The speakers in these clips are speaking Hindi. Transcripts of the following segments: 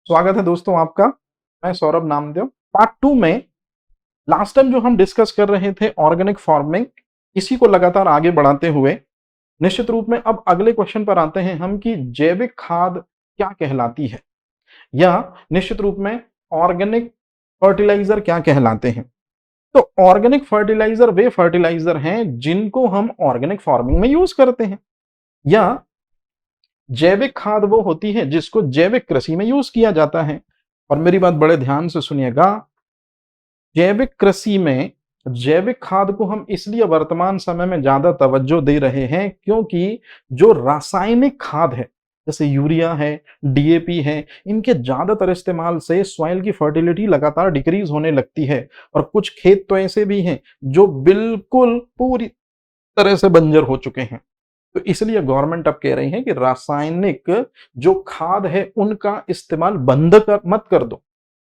स्वागत है दोस्तों आपका। मैं सौरभ नामदेव। पार्ट 2 में लास्ट टाइम जो हम डिस्कस कर रहे थे ऑर्गेनिक फार्मिंग, इसी को लगातार आगे बढ़ाते हुए निश्चित रूप में अब अगले क्वेश्चन पर आते हैं हम कि जैविक खाद क्या कहलाती है या निश्चित रूप में ऑर्गेनिक फर्टिलाइजर क्या कहलाते हैं। तो ऑर्गेनिक फर्टिलाइजर वे फर्टिलाइजर हैं जिनको हम ऑर्गेनिक फार्मिंग में यूज करते हैं, या जैविक खाद वो होती है जिसको जैविक कृषि में यूज किया जाता है। और मेरी बात बड़े ध्यान से सुनिएगा, जैविक कृषि में जैविक खाद को हम इसलिए वर्तमान समय में ज्यादा तवज्जो दे रहे हैं क्योंकि जो रासायनिक खाद है जैसे यूरिया है, डीएपी है, इनके ज्यादातर इस्तेमाल से सॉइल की फर्टिलिटी लगातार डिक्रीज होने लगती है। और कुछ खेत तो ऐसे भी हैं जो बिल्कुल पूरी तरह से बंजर हो चुके हैं। तो इसलिए गवर्नमेंट अब कह रही है कि रासायनिक जो खाद है उनका इस्तेमाल मत कर दो,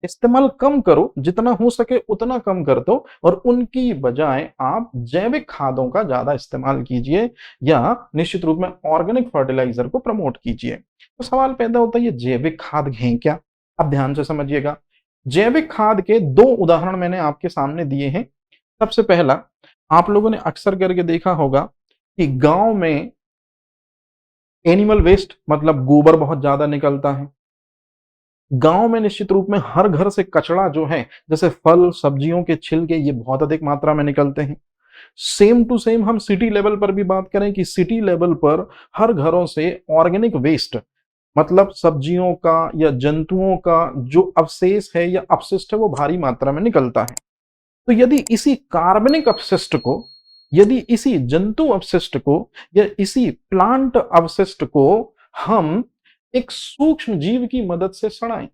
इस्तेमाल कम करो, जितना हो सके उतना कम कर दो और उनकी बजाय आप जैविक खादों का ज्यादा इस्तेमाल कीजिए या निश्चित रूप में ऑर्गेनिक फर्टिलाइजर को प्रमोट कीजिए। तो सवाल पैदा होता है ये जैविक खाद हैं क्या? अब ध्यान से समझिएगा। जैविक खाद के दो उदाहरण मैंने आपके सामने दिए हैं। सबसे पहला, आप लोगों ने अक्सर करके देखा होगा कि गांव में एनिमल वेस्ट मतलब गोबर बहुत ज्यादा निकलता है। गांव में निश्चित रूप में हर घर से कचरा जो है जैसे फल सब्जियों के छिलके ये बहुत अधिक मात्रा में निकलते हैं। सेम टू सेम हम सिटी लेवल पर भी बात करें कि सिटी लेवल पर हर घरों से ऑर्गेनिक वेस्ट मतलब सब्जियों का या जंतुओं का जो अवशेष है या अपशिष्ट है वो भारी मात्रा में निकलता है। तो यदि इसी कार्बनिक अपशिष्ट को, यदि इसी जंतु अपशिष्ट को या इसी प्लांट अवशिष्ट को हम एक सूक्ष्म जीव की मदद से सड़ाएं,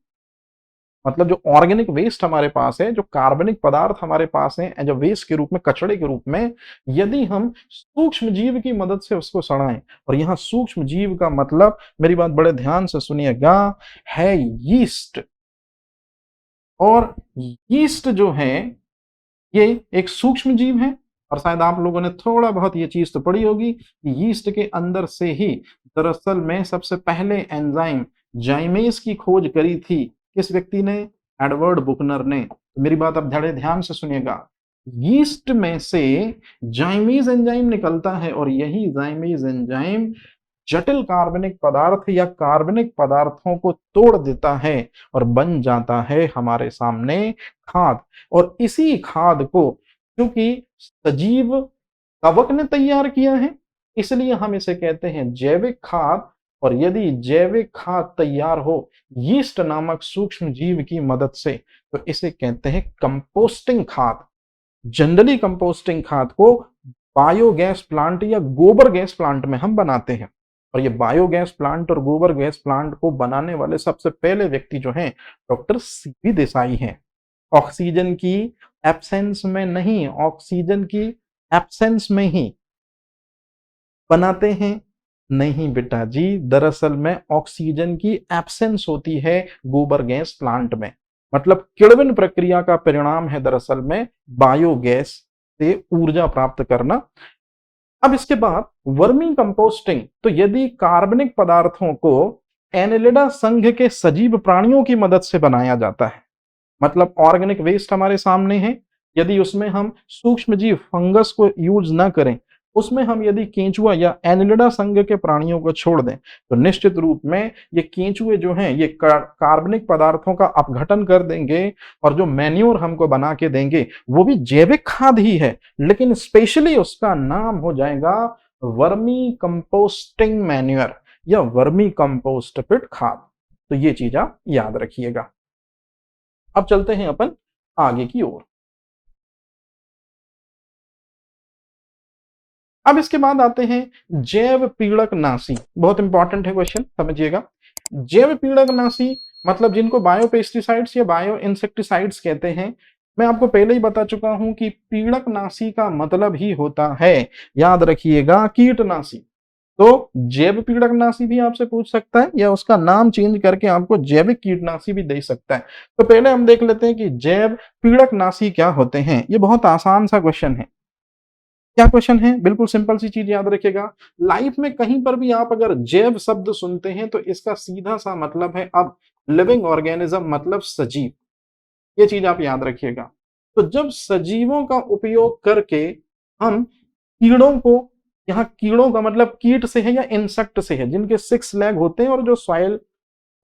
मतलब जो ऑर्गेनिक वेस्ट हमारे पास है, जो कार्बनिक पदार्थ हमारे पास है एज अ वेस्ट के रूप में, कचड़े के रूप में, यदि हम सूक्ष्म जीव की मदद से उसको सड़ाएं, और यहां सूक्ष्म जीव का मतलब, मेरी बात बड़े ध्यान से सुनिएगा, है यीस्ट। और यीस्ट जो है ये एक सूक्ष्म जीव है। और शायद आप लोगों ने थोड़ा बहुत ये चीज तो पढ़ी होगी कि यीस्ट के अंदर से ही दरअसल में सबसे पहले एंजाइम जाइमेज की खोज करी थी। किस व्यक्ति ने? एडवर्ड बुकनर ने। तो मेरी बात अब बड़े ध्यान से सुनिएगा। यीस्ट में से जाइमेज एंजाइम निकलता है और यही जाइमेज एंजाइम जटिल कार्बनिक पदार्थ या कार्बनिक पदार्थों को तोड़ देता है और बन जाता है हमारे सामने खाद। और इसी खाद को क्योंकि सजीव कवक ने तैयार किया है, इसलिए हम इसे कहते हैं जैविक खाद। और यदि जैविक खाद तैयार हो यीस्ट नामक सूक्ष्म जीव की मदद से, तो इसे कहते हैं कंपोस्टिंग खाद। जनरली कंपोस्टिंग खाद को बायोगैस प्लांट या गोबर गैस प्लांट में हम बनाते हैं। और ये बायोगैस प्लांट और गोबर गैस प्लांट को बनाने वाले सबसे पहले व्यक्ति जो हैं डॉक्टर सीवी देसाई हैं। ऑक्सीजन की एब्सेंस में नहीं, ऑक्सीजन की एब्सेंस में ही बनाते हैं? नहीं बेटा जी, दरअसल में ऑक्सीजन की एब्सेंस होती है गोबर गैस प्लांट में। मतलब किण्वन प्रक्रिया का परिणाम है दरअसल में बायोगैस से ऊर्जा प्राप्त करना। अब इसके बाद वर्मी कंपोस्टिंग। तो यदि कार्बनिक पदार्थों को एनेलिडा संघ के सजीव प्राणियों की मदद से बनाया जाता है, मतलब ऑर्गेनिक वेस्ट हमारे सामने है, यदि उसमें हम सूक्ष्म जीव फंगस को यूज ना करें, उसमें हम यदि केंचुआ या एनिलिडा संघ के प्राणियों को छोड़ दें, तो निश्चित रूप में ये केंचुए जो हैं ये कार्बनिक पदार्थों का अपघटन कर देंगे और जो मैन्योर हमको बना के देंगे वो भी जैविक खाद ही है, लेकिन स्पेशली उसका नाम हो जाएगा वर्मी कंपोस्टिंग मैन्योर या वर्मी कंपोस्ट पिट खाद। तो ये चीज आप याद रखिएगा। अब चलते हैं अपन आगे की ओर। अब इसके बाद आते हैं जैव पीड़क नाशी। बहुत इंपॉर्टेंट है क्वेश्चन, समझिएगा। जैव पीड़क नाशी मतलब जिनको बायो पेस्टिसाइड्स या बायो इंसेक्टिसाइड्स कहते हैं। मैं आपको पहले ही बता चुका हूं कि पीड़क नाशी का मतलब ही होता है, याद रखिएगा, कीटनाशी। तो जैव पीड़कनाशी भी आपसे पूछ सकता है या उसका नाम चेंज करके आपको जैविक कीटनाशी भी दे सकता है। तो पहले हम देख लेते हैं कि जैव पीड़कनाशी क्या होते हैं। ये बहुत आसान सा क्वेश्चन है। क्या क्वेश्चन है? बिल्कुल सिंपल सी चीज याद रखिएगा। लाइफ में कहीं पर भी आप अगर जैव शब्द सुनते हैं तो इसका सीधा सा मतलब है अब लिविंग ऑर्गेनिज्म मतलब सजीव, ये चीज आप याद रखिएगा। तो जब सजीवों का उपयोग करके हम कीड़ों को, यहाँ कीड़ों का मतलब कीट से है या इंसेक्ट से है, जिनके 6 लेग होते हैं और जो सॉइल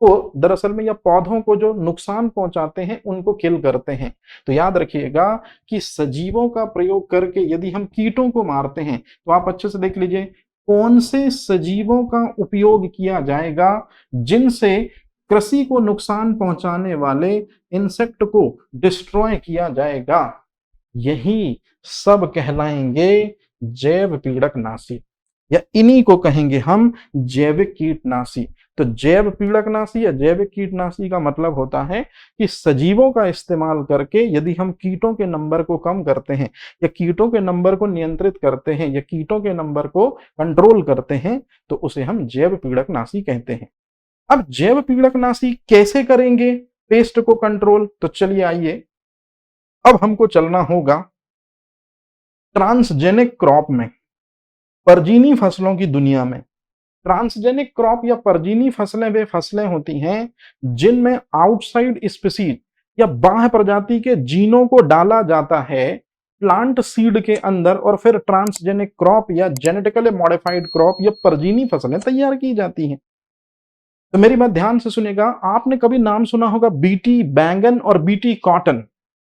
को दरअसल में या पौधों को जो नुकसान पहुंचाते हैं उनको किल करते हैं। तो याद रखिएगा कि सजीवों का प्रयोग करके यदि हम कीटों को मारते हैं तो आप अच्छे से देख लीजिए कौन से सजीवों का उपयोग किया जाएगा जिनसे कृषि को नुकसान पहुंचाने वाले इंसेक्ट को डिस्ट्रॉय किया जाएगा। यही सब कहलाएंगे जैव पीड़कनाशी, या इन्हीं को कहेंगे हम जैविक कीटनाशी। तो जैव पीड़कनाशी या जैविक कीटनाशी का मतलब होता है कि सजीवों का इस्तेमाल करके यदि हम कीटों के नंबर को कम करते हैं या कीटों के नंबर को नियंत्रित करते हैं या कीटों के नंबर को कंट्रोल करते हैं तो उसे हम जैव पीड़कनाशी कहते हैं। अब जैव पीड़कनाशी कैसे करेंगे पेस्ट को कंट्रोल? तो चलिए आइए अब हमको चलना होगा ट्रांसजेनिक क्रॉप में, परजीनी फसलों की दुनिया में। ट्रांसजेनिक क्रॉप या परजीनी फसलें वे फसलें होती हैं जिनमें आउटसाइड स्पीसीज या बाह्य प्रजाति के जीनों को डाला जाता है प्लांट सीड के अंदर और फिर ट्रांसजेनिक क्रॉप या जेनेटिकली मॉडिफाइड क्रॉप या परजीनी फसलें तैयार की जाती हैं। तो मेरी बात ध्यान से सुनिएगा, आपने कभी नाम सुना होगा बीटी बैंगन और बीटी कॉटन।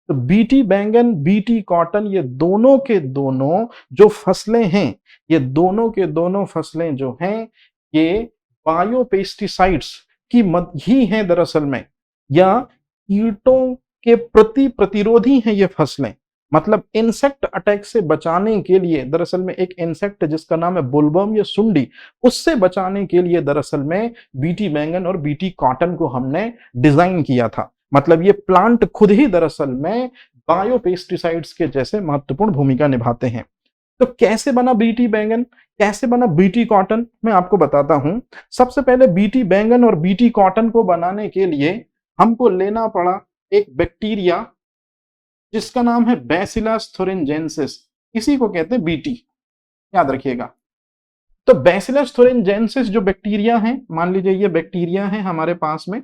तो बीटी बैंगन बीटी कॉटन ये दोनों के दोनों जो फसलें हैं, ये दोनों के दोनों फसलें जो हैं ये बायोपेस्टिसाइड्स की मद ही हैं दरअसल में, या कीटों के प्रति प्रतिरोधी हैं ये फसलें। मतलब इंसेक्ट अटैक से बचाने के लिए दरअसल में एक इंसेक्ट जिसका नाम है बुलवर्म या सुंडी, उससे बचाने के लिए दरअसल में बीटी बैंगन और बीटी कॉटन को हमने डिजाइन किया था। मतलब ये प्लांट खुद ही दरअसल में बायोपेस्टिसाइड्स के जैसे महत्वपूर्ण भूमिका निभाते हैं। तो कैसे बना बीटी बैंगन, कैसे बना बीटी कॉटन, मैं आपको बताता हूं। सबसे पहले बीटी बैंगन और बीटी कॉटन को बनाने के लिए हमको लेना पड़ा एक बैक्टीरिया जिसका नाम है बैसिलस thuringiensis, इसी को कहते हैं बीटी, याद रखिएगा। तो बैसिलस thuringiensis जो बैक्टीरिया है, मान लीजिए ये बैक्टीरिया है हमारे पास में,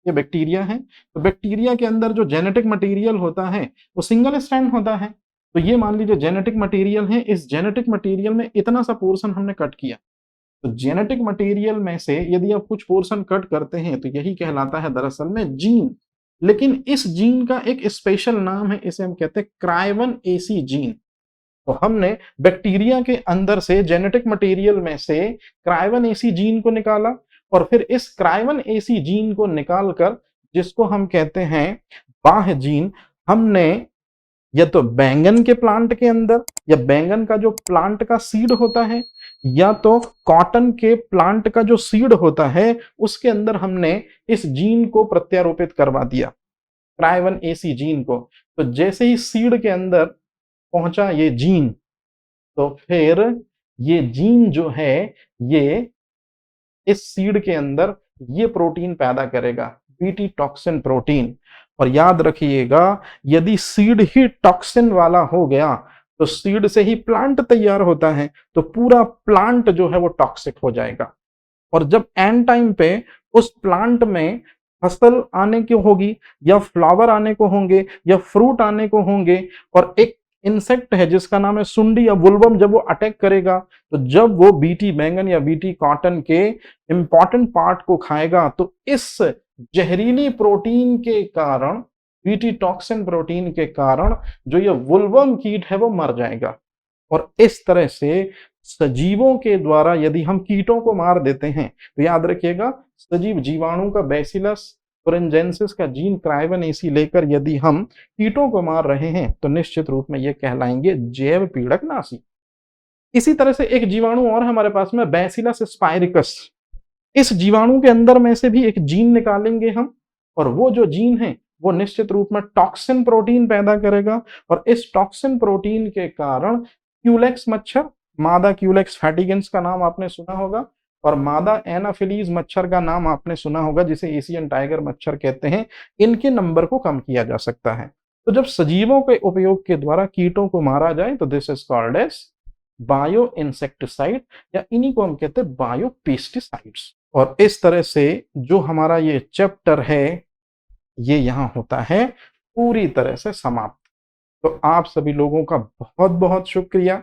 ये बैक्टीरिया है। तो बैक्टीरिया के अंदर जो जेनेटिक मटेरियल होता है वो सिंगल स्ट्रैंड होता है। तो ये मान लीजिए जेनेटिक मटेरियल है, इस जेनेटिक मटेरियल में इतना सा पोर्शन हमने कट किया। तो जेनेटिक मटेरियल में से यदि आप कुछ पोर्शन कट करते हैं तो यही कहलाता है दरअसल में जीन। लेकिन इस जीन का एक स्पेशल नाम है, इसे हम कहते हैं क्राइवन एसी जीन। तो हमने बैक्टीरिया के अंदर से जेनेटिक मटेरियल में से क्राइवन एसी जीन को निकाला और फिर इस क्राइवन एसी जीन को निकालकर जिसको हम कहते हैं बाह्य जीन, हमने या तो बैंगन के प्लांट के अंदर या बैंगन का जो प्लांट का सीड होता है या तो कॉटन के प्लांट का जो सीड होता है उसके अंदर हमने इस जीन को प्रत्यारोपित करवा दिया, क्राइवन एसी जीन को। तो जैसे ही सीड के अंदर पहुंचा ये जीन, तो फिर ये जीन जो है ये इस सीड के अंदर ये प्रोटीन पैदा करेगा, बीटी टॉक्सिन प्रोटीन। और याद रखिएगा यदि सीड ही टॉक्सिन वाला हो गया तो सीड से ही प्लांट तैयार होता है, तो पूरा प्लांट जो है वो टॉक्सिक हो जाएगा। और जब एंड टाइम पे उस प्लांट में फसल आने की होगी या फ्लावर आने को होंगे या फ्रूट आने को होंगे और एक इंसेक्ट है जिसका नाम है सुंडी या बुलवर्म, जब वो अटैक करेगा तो जब वो बीटी बैंगन या बीटी कॉटन के इंपॉर्टेंट पार्ट को खाएगा तो इस जहरीली प्रोटीन के कारण, बीटी टॉक्सिन प्रोटीन के कारण जो ये वुल्वर्म कीट है वो मर जाएगा। और इस तरह से सजीवों के द्वारा यदि हम कीटों को मार देते हैं तो याद रखिएगा सजीव जीवाणु का बैसिलस thuringiensis का जीन क्राइवन एसी लेकर यदि हम कीटों को मार रहे हैं तो निश्चित रूप में ये कहलाएंगे जैव पीड़कनाशी। इसी तरह से एक जीवाणु और हमारे पास में बैसिलस स्पाइरिकस, इस जीवाणु के अंदर में से भी एक जीन निकालेंगे हम और वो जो जीन है वो निश्चित रूप में टॉक्सिन प्रोटीन पैदा करेगा और इस टॉक्सिन प्रोटीन के कारण क्यूलेक्स मच्छर, मादा क्यूलेक्स फैटिगेंस का नाम आपने सुना होगा और मादा एनाफिलीज मच्छर का नाम आपने सुना होगा जिसे एशियन टाइगर मच्छर कहते हैं, इनके नंबर को कम किया जा सकता है। तो जब सजीवों के उपयोग के द्वारा कीटों को मारा जाए तो this is called as bio insecticide या इन्हीं को हम कहते हैं बायो पेस्टिसाइड्स। और इस तरह से जो हमारा ये चैप्टर है, ये यहाँ होता है पूरी तरह से समाप्त। तो आप सभी लोगों का बहुत-बहुत शुक्रिया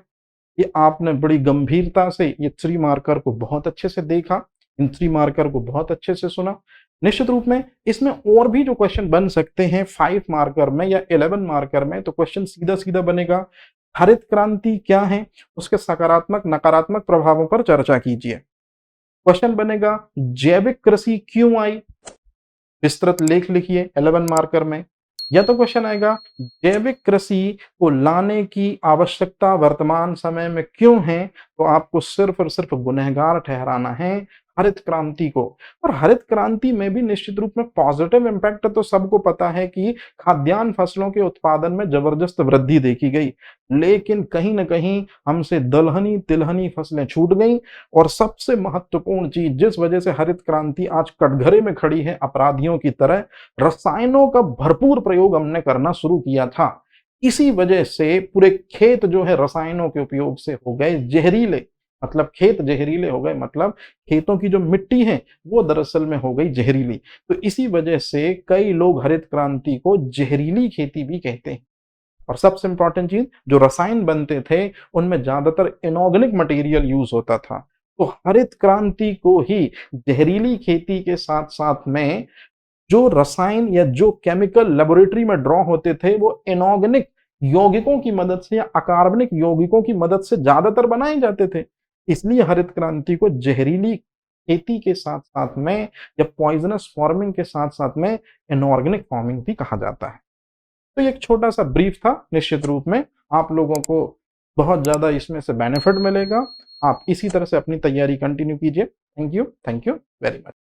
कि आपने बड़ी गंभीरता से ये 3 मार्कर को बहुत अच्छे से देखा, इन 3 मार्कर को बहुत अच्छे से सुना। निश्चित रूप में इसमें और भी जो क्वेश्चन बन सकते हैं 5 मार्कर में या 11 मार्कर में, तो क्वेश्चन सीधा-सीधा बनेगा, हरित क्रांति क्या है? उसके सकारात्मक, नकारात्मक प्रभावों पर चर्चा कीजिए। क्वेश्चन बनेगा, जैविक कृषि क्यों आई? विस्तृत लेख लिखिए 11 मार्कर में। या तो क्वेश्चन आएगा, जैविक कृषि को लाने की आवश्यकता वर्तमान समय में क्यों है? तो आपको सिर्फ और सिर्फ गुनहगार ठहराना है हरित क्रांति को। और हरित क्रांति में भी निश्चित रूप में पॉजिटिव इम्पैक्ट तो सबको पता है कि खाद्यान्न फसलों के उत्पादन में जबरदस्त वृद्धि देखी गई, लेकिन कहीं न कहीं हमसे दलहनी तिलहनी फसलें छूट गईं। और सबसे महत्वपूर्ण चीज, जिस वजह से हरित क्रांति आज कटघरे में खड़ी है अपराधियों की तरह, रसायनों का भरपूर प्रयोग हमने करना शुरू किया था। इसी वजह से पूरे खेत जो है रसायनों के उपयोग से हो गए जहरीले, मतलब खेत जहरीले हो गए, मतलब खेतों की जो मिट्टी है वो दरअसल में हो गई जहरीली। तो इसी वजह से कई लोग हरित क्रांति को जहरीली खेती भी कहते हैं। और सबसे इंपॉर्टेंट चीज, जो रसायन बनते थे उनमें ज्यादातर इनऑर्गेनिक मटेरियल यूज होता था। तो हरित क्रांति को ही जहरीली खेती के साथ साथ में जो रसायन या जो केमिकल लेबोरेटरी में ड्रॉ होते थे वो इनऑर्गेनिक यौगिकों की मदद से या अकार्बनिक यौगिकों की मदद से ज्यादातर बनाए जाते थे। इसलिए हरित क्रांति को जहरीली खेती के साथ साथ में या पॉइजनस फार्मिंग के साथ साथ में इनऑर्गेनिक फार्मिंग भी कहा जाता है। तो ये एक छोटा सा ब्रीफ था। निश्चित रूप में आप लोगों को बहुत ज्यादा इसमें से बेनिफिट मिलेगा। आप इसी तरह से अपनी तैयारी कंटिन्यू कीजिए। Thank you very much.